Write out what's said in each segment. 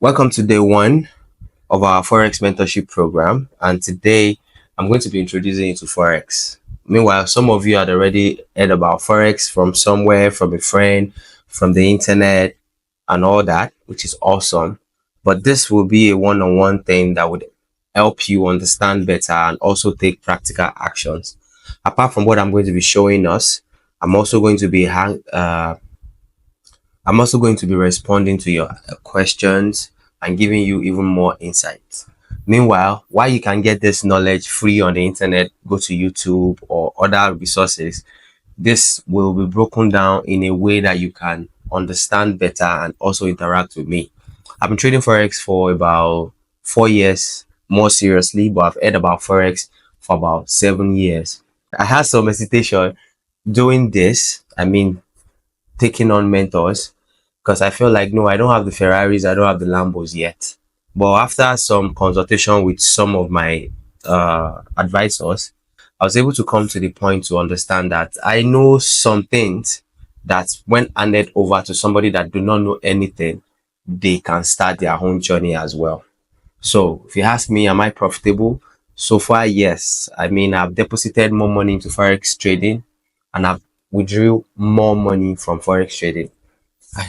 Welcome to day one of our Forex Mentorship Program. And today I'm going to be introducing you to Forex. Meanwhile, some of you had already heard about Forex from somewhere, from a friend, from the internet, and all that, which is awesome. But this will be a one on one thing that would help you understand better and also take practical actions. Apart from what I'm going to be showing us, I'm also going to be I'm also going to be responding to your questions and giving you even more insights. Meanwhile, while you can get this knowledge free on the internet, go to YouTube or other resources, this will be broken down in a way that you can understand better and also interact with me. I've been trading Forex for about 4 years, more seriously, but I've heard about Forex for about 7 years. I had some hesitation doing this. Taking on mentors because I feel like no, I don't have the Ferraris, I don't have the Lambos yet. But after some consultation with some of my advisors, I was able to come to the point to understand that I know some things that when handed over to somebody that do not know anything, they can start their own journey as well. So if you ask me, am I profitable? So far, yes. I've deposited more money into Forex trading and I've withdrew more money from Forex trading.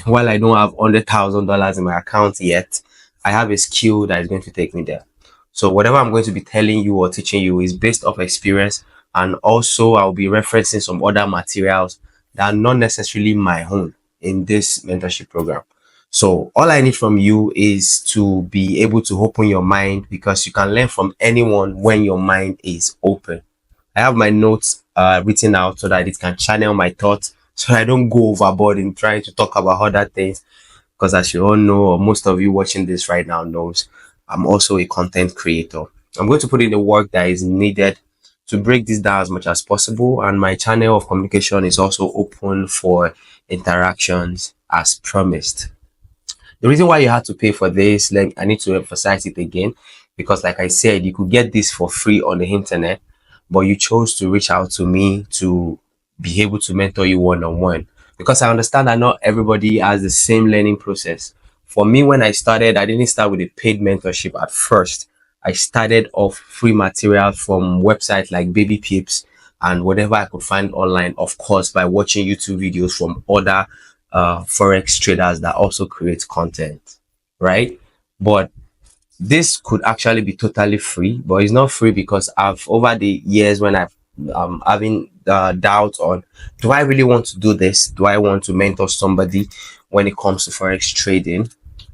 While I don't have $100,000 in my account yet, I have a skill that is going to take me there. So whatever I'm going to be telling you or teaching you is based off experience, and also I'll be referencing some other materials that are not necessarily my own in this mentorship program. So all I need from you is to be able to open your mind, because you can learn from anyone when your mind is open. I have my notes written out so that it can channel my thoughts, so I don't go overboard in trying to talk about other things. Because as you all know, or most of you watching this right now knows, I'm also a content creator. I'm going to put in the work that is needed to break this down as much as possible, and my channel of communication is also open for interactions as promised. The reason why you had to pay for this, like, I need to emphasize it again, because like I said, you could get this for free on the internet, but you chose to reach out to me to be able to mentor you one on one, because I understand that not everybody has the same learning process. For me, when I started, I didn't start with a paid mentorship at first. I started off free material from websites like Baby Pips and whatever I could find online, of course, by watching YouTube videos from other Forex traders that also create content, right? But this could actually be totally free, but it's not free because I've, over the years, when I've having doubts on, do I really want to do this? Do I want to mentor somebody when it comes to Forex trading?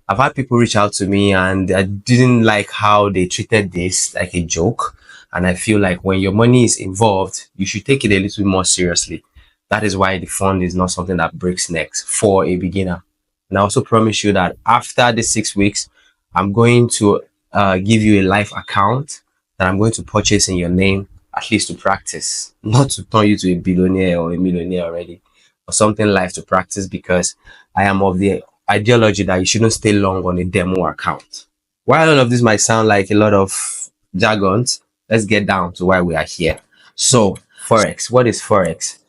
I've had people reach out to me and I didn't like how they treated this like a joke. And I feel like when your money is involved, you should take it a little more seriously. That is why the fund is not something that breaks necks for a beginner. And I also promise you that after the 6 weeks, I'm going to give you a live account that I'm going to purchase in your name, at least to practice, not to turn you to a billionaire or a millionaire already, or something live to practice, because I am of the ideology that you shouldn't stay long on a demo account. While all of this might sound like a lot of jargons, let's get down to why we are here. So, Forex. What is Forex?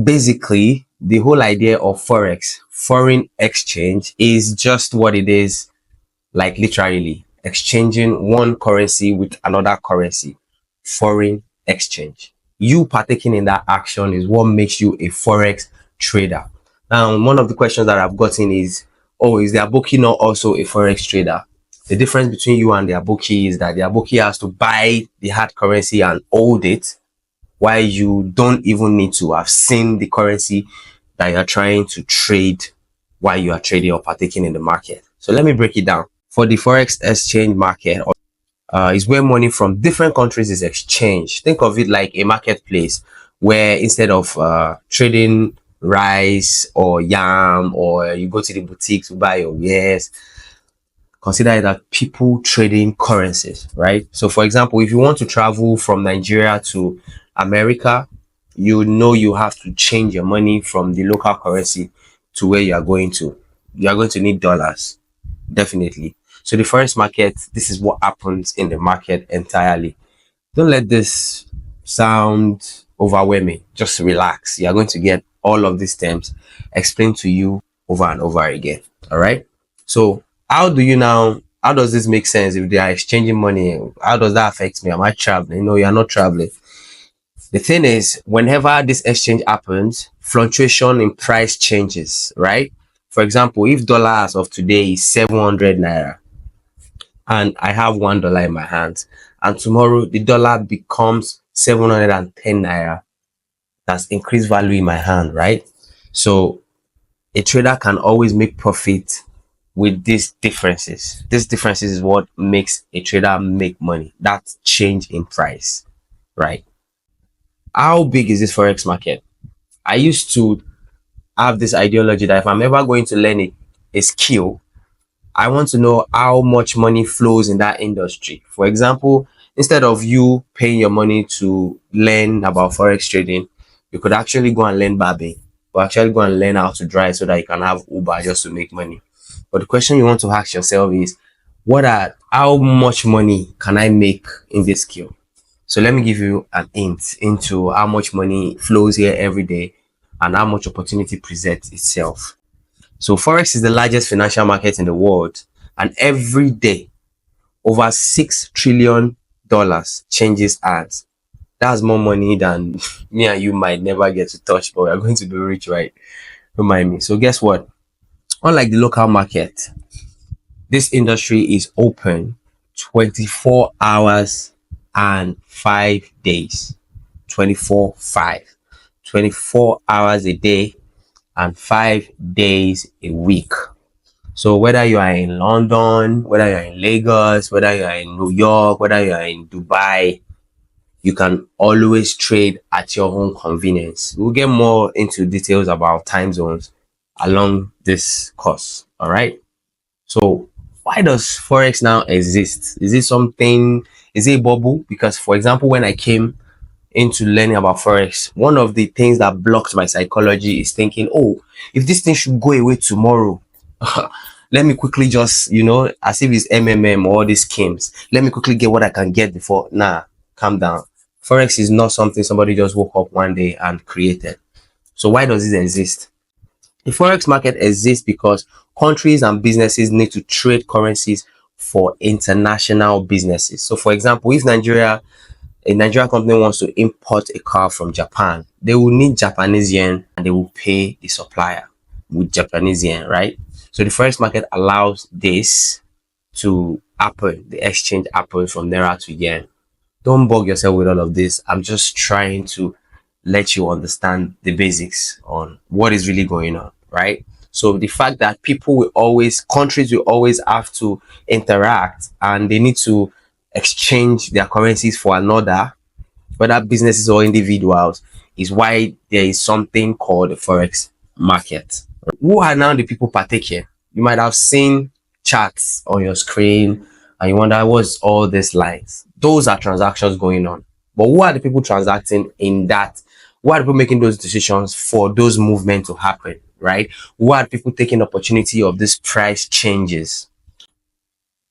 Basically, the whole idea of Forex, foreign exchange, is just what it is, like literally exchanging one currency with another currency. Foreign exchange. You partaking in that action is what makes you a Forex trader. Now, one of the questions that I've gotten is, oh, is the Aboki not also a Forex trader? The difference between you and the Aboki is that the Aboki has to buy the hard currency and hold it, while you don't even need to have seen the currency that you're trying to trade while you are trading or partaking in the market. So let me break it down. For the Forex exchange market, is where money from different countries is exchanged. Think of it like a marketplace where instead of trading rice or yam, or you go to the boutique to buy your wares, consider it that people trading currencies, right? So for example, if you want to travel from Nigeria to America, you know you have to change your money from the local currency to where you are going to. You are going to need dollars, definitely. So the forex market, this is what happens in the market entirely. Don't let this sound overwhelming. Just relax. You are going to get all of these terms explained to you over and over again. All right. So How do you now? How does this make sense if they are exchanging money? How does that affect me? Am I traveling? No, you are not traveling. The thing is, whenever this exchange happens, fluctuation in price changes, right? For example, if dollar as of today is 700 naira and I have $1 in my hands, and tomorrow the dollar becomes 710 naira, that's increased value in my hand, right? So a trader can always make profit with these differences. These differences is what makes a trader make money. That change in price, right? How big is this forex market? I used to have this ideology that if I'm ever going to learn a skill, I want to know how much money flows in that industry. For example, instead of you paying your money to learn about forex trading, you could actually go and learn barbing, or actually go and learn how to drive so that you can have Uber just to make money. But the question you want to ask yourself is, how much money can I make in this skill? So let me give you an hint into how much money flows here every day and how much opportunity presents itself. So Forex is the largest financial market in the world, and every day over $6 trillion changes hands. That's more money than me and you might never get to touch, but we're going to be rich, right? Don't mind me. So guess what? Unlike the local market, this industry is open 24 hours and 5 days. 24/5. 24 hours a day and 5 days a week. So whether you are in London, whether you're in Lagos, whether you are in New York, whether you are in Dubai, you can always trade at your own convenience. We'll get more into details about time zones along this course. All right. So why does Forex now exist? Is it something, is it a bubble? Because for example, when I came into learning about forex, one of the things that blocked my psychology is thinking, oh, if this thing should go away tomorrow, let me quickly just, as if it's MMM or all these schemes, let me quickly get what I can get before. Nah, calm down. Forex is not something somebody just woke up one day and created. So why does it exist? The forex market exists because countries and businesses need to trade currencies for international businesses. So for example, if a Nigerian company wants to import a car from Japan, they will need Japanese yen and they will pay the supplier with Japanese yen, right? So the forex market allows this to happen, the exchange happens from naira to yen. Don't bug yourself with all of this. I'm just trying to let you understand the basics on what is really going on, right? So the fact that countries will always have to interact and they need to exchange their currencies for another, whether businesses or individuals, is why there is something called the forex market. Who are now the people partaking? You might have seen charts on your screen and you wonder what's all these lines. Those are transactions going on. But who are the people transacting in that? Who are the people making those decisions for those movements to happen, right? Who are the people taking opportunity of these price changes?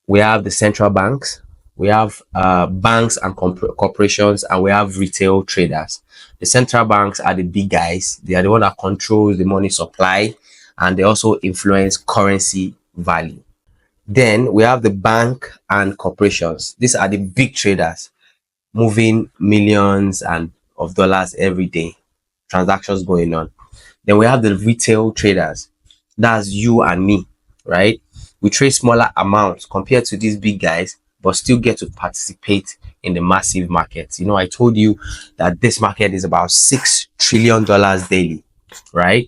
We have the central banks, we have banks and corporations, and we have retail traders. The central banks are the big guys. They are the one that controls the money supply, and they also influence currency value. Then we have the bank and corporations. These are the big traders moving millions and of dollars every day, transactions going on. Then we have the retail traders. That's you and me, right? We trade smaller amounts compared to these big guys, but still get to participate in the massive markets. I told you that this market is about $6 trillion daily, right?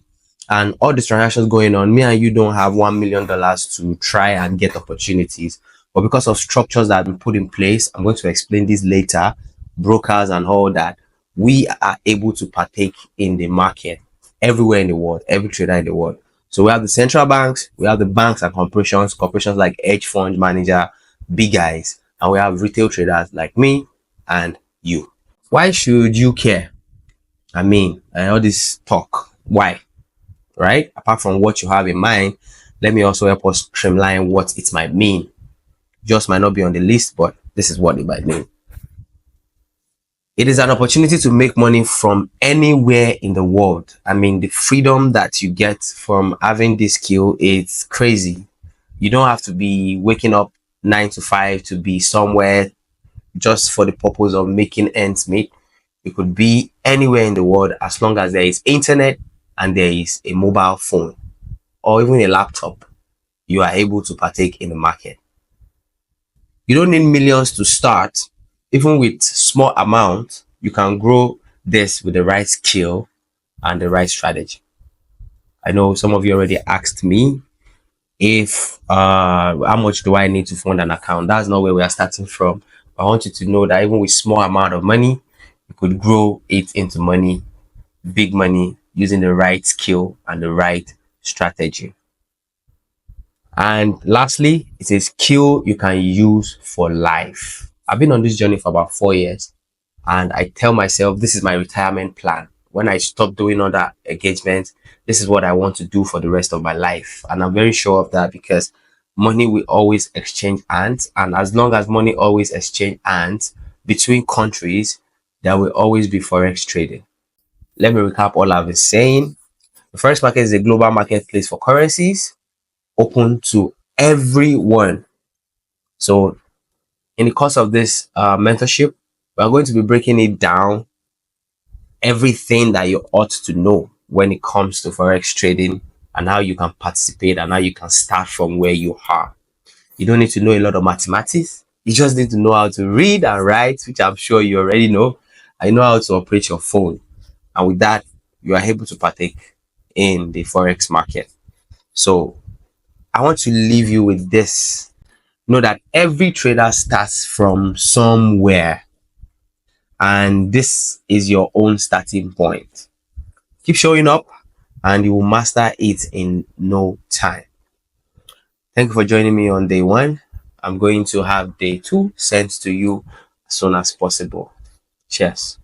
And all these transactions going on, me and you don't have $1 million to try and get opportunities. But because of structures that have been put in place, I'm going to explain this later, brokers and all that, we are able to partake in the market everywhere in the world, every trader in the world. So we have the central banks, we have the banks and corporations like hedge fund manager, big guys, and we have retail traders like me and you. Why should you care? All this talk. Why? Right? Apart from what you have in mind, let me also help us streamline what it might mean. Just might not be on the list, but this is what it might mean. It is an opportunity to make money from anywhere in the world. The freedom that you get from having this skill is crazy. You don't have to be waking up 9 to 5 to be somewhere just for the purpose of making ends meet. You could be anywhere in the world as long as there is internet and there is a mobile phone or even a laptop. You are able to partake in the market. You don't need millions to start. Even with small amount, you can grow this with the right skill and the right strategy. I know some of you already asked me if how much do I need to fund an account. That's not where we are starting from. I want you to know that even with small amount of money, you could grow it into money, big money, using the right skill and the right strategy. And lastly, it's a skill you can use for life. I've been on this journey for about 4 years, and I tell myself this is my retirement plan. When I stop doing other engagements, this is what I want to do for the rest of my life. And I'm very sure of that because money will always exchange hands. And as long as money always exchange hands between countries, there will always be forex trading. Let me recap all I've been saying. The first market is a global marketplace for currencies open to everyone. So in the course of this mentorship, we are going to be breaking it down, everything that you ought to know when it comes to forex trading and how you can participate and how you can start from where you are. You don't need to know a lot of mathematics. You just need to know how to read and write, which I'm sure you already know. I know how to operate your phone. And with that, you are able to partake in the forex market. So I want to leave you with this. Know that every trader starts from somewhere, and this is your own starting point. Keep showing up, and you will master it in no time. Thank you for joining me on day one. I'm going to have day two sent to you as soon as possible. Cheers.